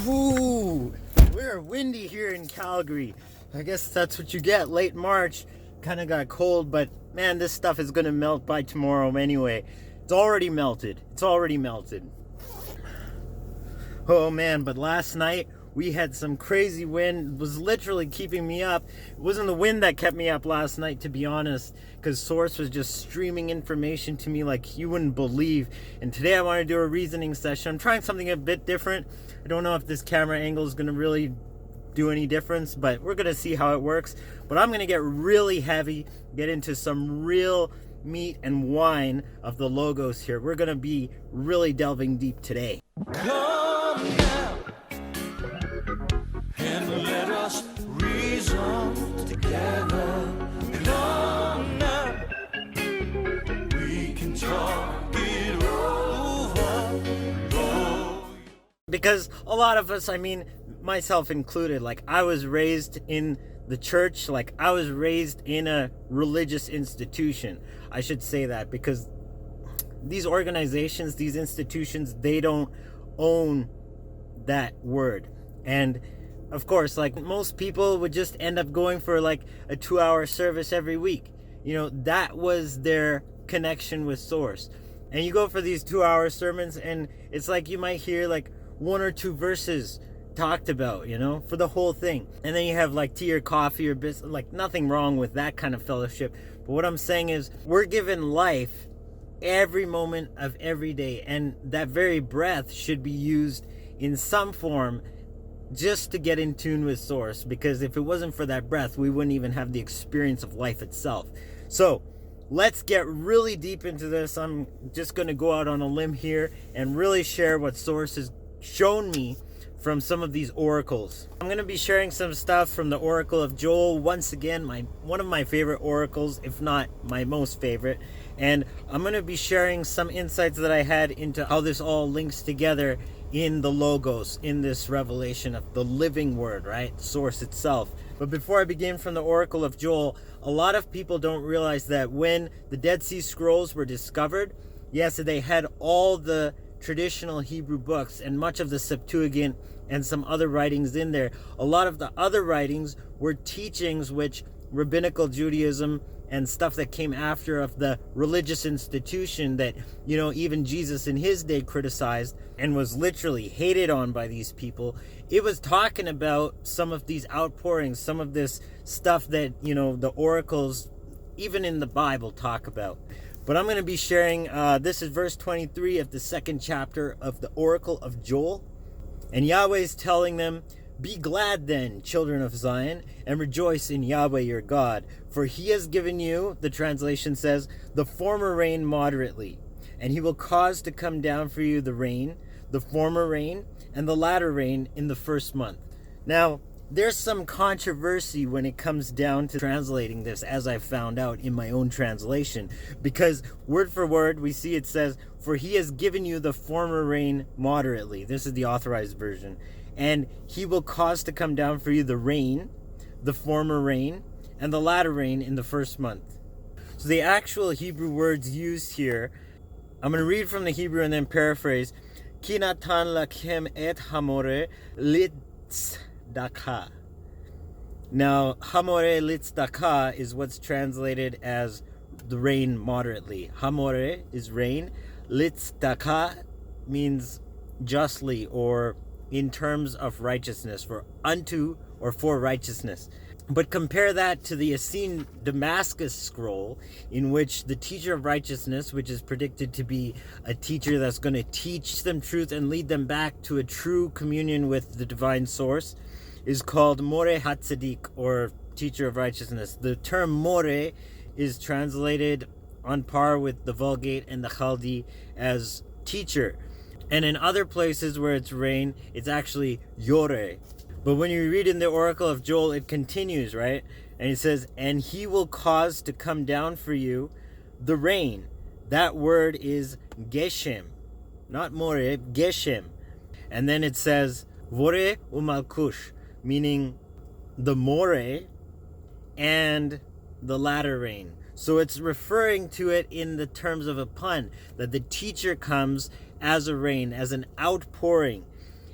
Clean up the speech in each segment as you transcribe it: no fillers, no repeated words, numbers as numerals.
Ooh, we're windy here in Calgary. I guess that's what you get. Late March, kind of got cold, but man, this stuff is going to melt by tomorrow anyway. It's already melted. Oh man, but last night we had some crazy wind. It was literally keeping me up. It wasn't the wind that kept me up last night, to be honest, because Source was just streaming information to me like you wouldn't believe. And today I want to do a reasoning session. I'm trying something a bit different. I don't know if this camera angle is going to really do any difference, but we're going to see how it works. But I'm going to get really heavy, get into some real meat and wine of the logos here. We're going to be really delving deep today. Come now and let us reason together. Come now, we can talk it over. Because a lot of us, I mean, myself included, like I was raised in the church, like I was raised in a religious institution. I should say that because these organizations, these institutions, they don't own that word. And of course, like most people would just end up going for like a 2-hour service every week. You know, that was their connection with Source. And you go for these 2-hour sermons and it's like you might hear like 1 or 2 verses talked about, you know, for the whole thing. And then you have like tea or coffee or business, like nothing wrong with that kind of fellowship. But what I'm saying is we're given life every moment of every day, and that very breath should be used in some form just to get in tune with Source, because if it wasn't for that breath, we wouldn't even have the experience of life itself. So let's get really deep into this. I'm just going to go out on a limb here and really share what Source has shown me from some of these oracles. I'm going to be sharing some stuff from the Oracle of Joel, once again one of my favorite oracles, if not my most favorite. And I'm going to be sharing some insights that I had into how this all links together in the logos, in this revelation of the living word, right? Source itself. But before I begin from the Oracle of Joel, a lot of people don't realize that when the Dead Sea Scrolls were discovered, yes, they had all the traditional Hebrew books and much of the Septuagint and some other writings in there. A lot of the other writings were teachings which rabbinical Judaism and stuff that came after of the religious institution that, you know, even Jesus in his day criticized and was literally hated on by these people. It was talking about some of these outpourings, some of this stuff that, you know, the oracles, even in the Bible, talk about. But I'm going to be sharing, this is verse 23 of the 2nd chapter of the Oracle of Joel. And Yahweh is telling them, "Be glad then, children of Zion, and rejoice in Yahweh your God. For he has given you," the translation says, "the former rain moderately. And he will cause to come down for you the rain, the former rain, and the latter rain in the first month." Now, there's some controversy when it comes down to translating this, as I found out in my own translation. Because word for word, we see it says, "For he has given you the former rain moderately." This is the authorized version. "And he will cause to come down for you the rain, the former rain, and the latter rain in the first month." So the actual Hebrew words used here, I'm going to read from the Hebrew and then paraphrase. "Ki natan lachem et hamoreh litzdaka." Now, hamoreh litzdaka is what's translated as the rain moderately. Hamoreh is rain. Litzdaka means justly, or in terms of righteousness, for unto or for righteousness. But compare that to the Essene Damascus scroll, in which the teacher of righteousness, which is predicted to be a teacher that's going to teach them truth and lead them back to a true communion with the divine source, is called moreh hatzadik, or teacher of righteousness. The term moreh is translated on par with the Vulgate and the Chaldee as teacher. And in other places where it's rain, it's actually yoreh. But when you read in the Oracle of Joel, it continues, right? And it says, "And he will cause to come down for you the rain." That word is geshem, not moreh, geshem. And then it says, "Voreh umalkush," meaning the moreh and the latter rain. So it's referring to it in the terms of a pun, that the teacher comes as a rain, as an outpouring.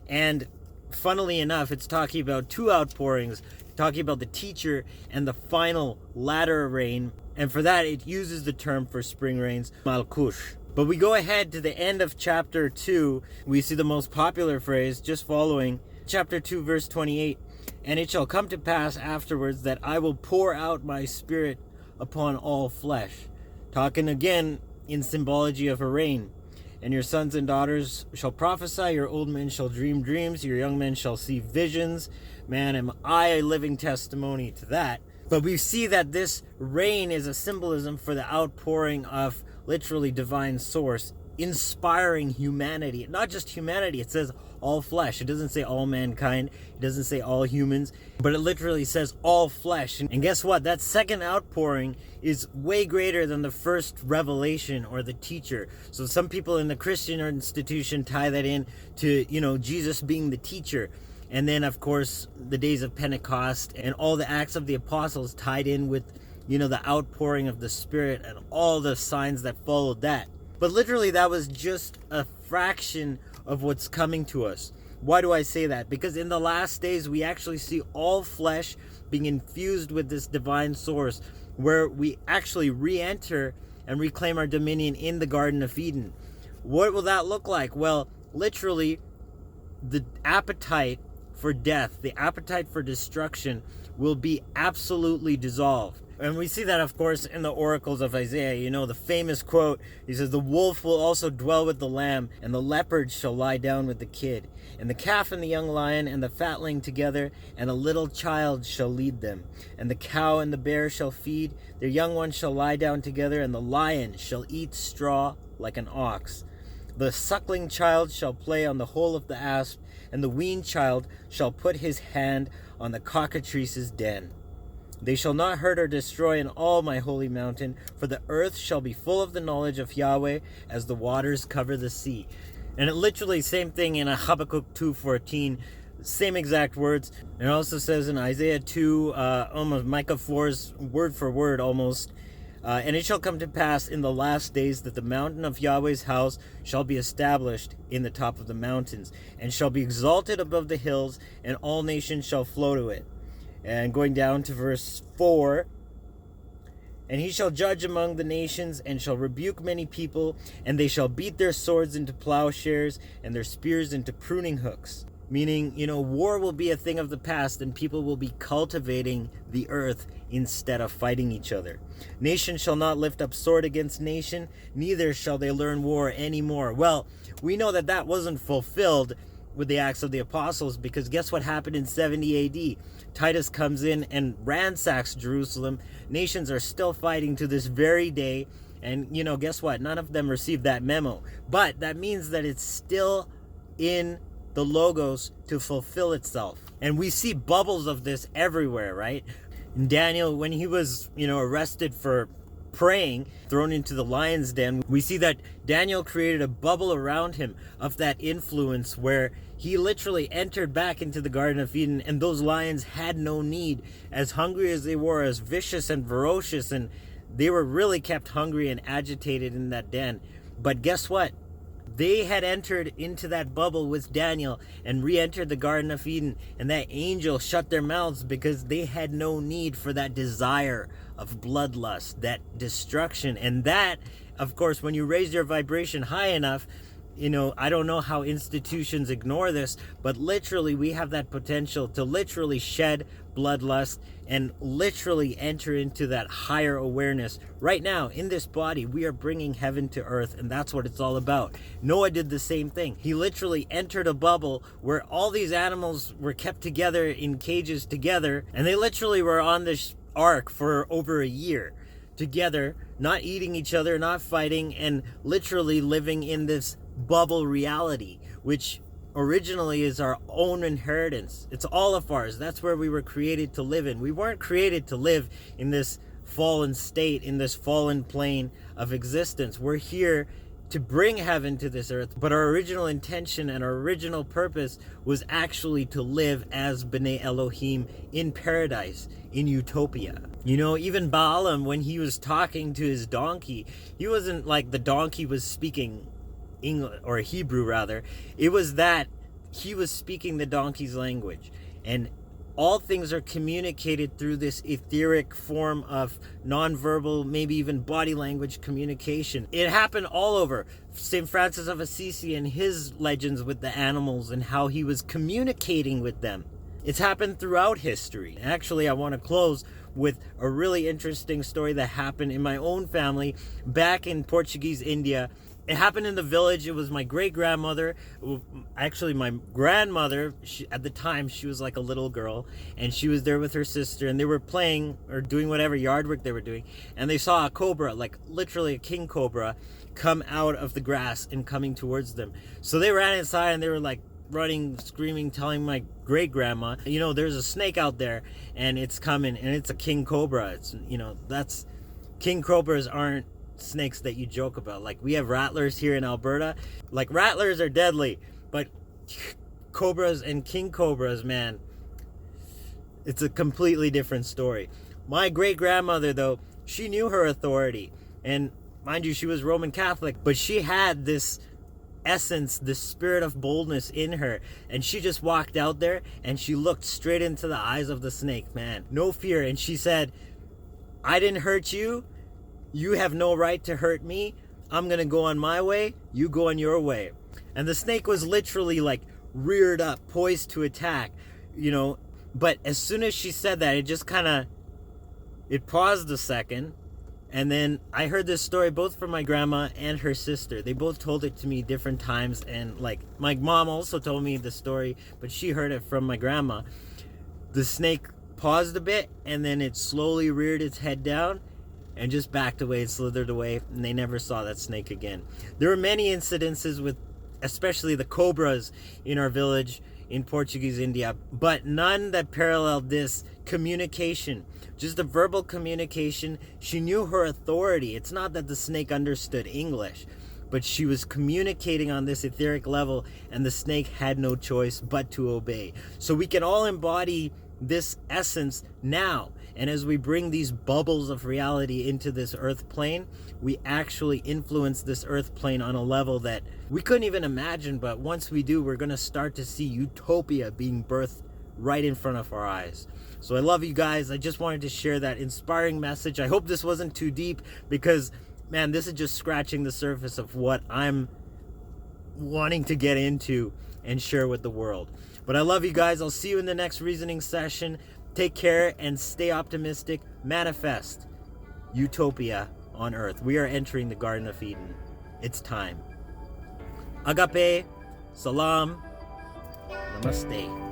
And funnily enough, it's talking about two outpourings, talking about the teacher and the final latter rain. And for that, it uses the term for spring rains, malkush. But we go ahead to the end of chapter 2. We see the most popular phrase just following chapter 2, verse 28. And it shall come to pass afterwards that I will pour out my spirit upon all flesh. Talking again in symbology of a rain. And your sons and daughters shall prophesy, your old men shall dream dreams, your young men shall see visions. Man, am I a living testimony to that. But we see that this rain is a symbolism for the outpouring of literally divine source, inspiring humanity. Not just humanity, it says all flesh. It doesn't say all mankind. It doesn't say all humans. But it literally says all flesh. And guess what? That second outpouring is way greater than the first revelation or the teacher. So some people in the Christian institution tie that in to, Jesus being the teacher. And then, of course, the days of Pentecost and all the Acts of the Apostles tied in with, the outpouring of the Spirit and all the signs that followed that. But literally, that was just a fraction of what's coming to us. Why do I say that? Because in the last days, we actually see all flesh being infused with this divine source, where we actually re-enter and reclaim our dominion in the Garden of Eden. What will that look like? Well, literally, the appetite for death, the appetite for destruction will be absolutely dissolved. And we see that, of course, in the oracles of Isaiah. The famous quote, he says, the wolf will also dwell with the lamb, and the leopard shall lie down with the kid, and the calf and the young lion and the fatling together, and a little child shall lead them. And the cow and the bear shall feed, their young ones shall lie down together, and the lion shall eat straw like an ox. The suckling child shall play on the hole of the asp, and the weaned child shall put his hand on the cockatrice's den. They shall not hurt or destroy in all my holy mountain, for the earth shall be full of the knowledge of Yahweh as the waters cover the sea. And it literally, same thing in Habaquq 2:14, same exact words. It also says in Isaiah 2, almost Mikah 4's word for word almost, and it shall come to pass in the last days that the mountain of Yahweh's house shall be established in the top of the mountains, and shall be exalted above the hills, and all nations shall flow to it. And going down to verse 4, and he shall judge among the nations, and shall rebuke many people, and they shall beat their swords into plowshares, and their spears into pruning hooks. Meaning, war will be a thing of the past, and people will be cultivating the earth instead of fighting each other. Nation shall not lift up sword against nation, neither shall they learn war anymore. Well, we know that that wasn't fulfilled with the Acts of the Apostles, because guess what happened in 70 AD? Titus comes in and ransacks Jerusalem. Nations are still fighting to this very day. And, guess what? None of them received that memo. But that means that it's still in the Logos to fulfill itself. And we see bubbles of this everywhere, right? And Daniel, when he was, arrested for praying, thrown into the lion's den, we see that Daniel created a bubble around him of that influence where he literally entered back into the Garden of Eden, and those lions had no need, as hungry as they were, as vicious and ferocious, and they were really kept hungry and agitated in that den. But guess what? They had entered into that bubble with Daniel and re-entered the Garden of Eden, and that angel shut their mouths because they had no need for that desire of bloodlust, that destruction. And that, of course, when you raise your vibration high enough, I don't know how institutions ignore this, but literally we have that potential to literally shed bloodlust and literally enter into that higher awareness. Right now, in this body, we are bringing heaven to earth, and that's what it's all about. Noah did the same thing. He literally entered a bubble where all these animals were kept together in cages together, and they literally were on this ark for over a year together, not eating each other, not fighting, and literally living in this bubble reality, which originally is our own inheritance. It's all of ours. That's where we were created to live in. We weren't created to live in this fallen state, in this fallen plane of existence. We're here to bring heaven to this earth, but our original intention and our original purpose was actually to live as B'nai Elohim in paradise, in utopia. Even Balaam, when he was talking to his donkey, he wasn't like the donkey was speaking English, or Hebrew rather. It was that he was speaking the donkey's language. And all things are communicated through this etheric form of nonverbal, maybe even body language communication. It happened all over. St. Francis of Assisi and his legends with the animals and how he was communicating with them. It's happened throughout history. Actually, I want to close with a really interesting story that happened in my own family back in Portuguese India. It happened in the village. It was my great-grandmother, actually my grandmother. At the time, she was like a little girl, and she was there with her sister, and they were playing or doing whatever yard work they were doing, and they saw a cobra, like literally a king cobra, come out of the grass and coming towards them. So they ran inside, and they were like running, screaming, telling my great-grandma, there's a snake out there, and it's coming, and it's a king cobra. It's, that's, king cobras aren't snakes that you joke about. Like, we have rattlers here in Alberta. Like, rattlers are deadly, but cobras and king cobras, man, it's a completely different story. My great-grandmother, though, she knew her authority, and mind you, she was Roman Catholic, but she had this essence, this spirit of boldness in her, and she just walked out there and she looked straight into the eyes of the snake, man, no fear, and she said, I didn't hurt you. You have no right to hurt me. I'm going to go on my way. You go on your way. And the snake was literally like reared up, poised to attack, But as soon as she said that, it just it paused a second. And then I heard this story both from my grandma and her sister. They both told it to me different times. And like my mom also told me the story, but she heard it from my grandma. The snake paused a bit, and then it slowly reared its head down and just backed away and slithered away, and they never saw that snake again. There were many incidences with, especially the cobras in our village in Portuguese India, but none that paralleled this communication, just a verbal communication. She knew her authority. It's not that the snake understood English, but she was communicating on this etheric level, and the snake had no choice but to obey. So we can all embody this essence now. And as we bring these bubbles of reality into this earth plane, we actually influence this earth plane on a level that we couldn't even imagine. But once we do, we're going to start to see utopia being birthed right in front of our eyes. So I love you guys. I just wanted to share that inspiring message. I hope this wasn't too deep, because, man, this is just scratching the surface of what I'm wanting to get into and share with the world. But I love you guys. I'll see you in the next reasoning session. Take care and stay optimistic. Manifest utopia on earth. We are entering the Garden of Eden. It's time. Agape. Salaam. Namaste.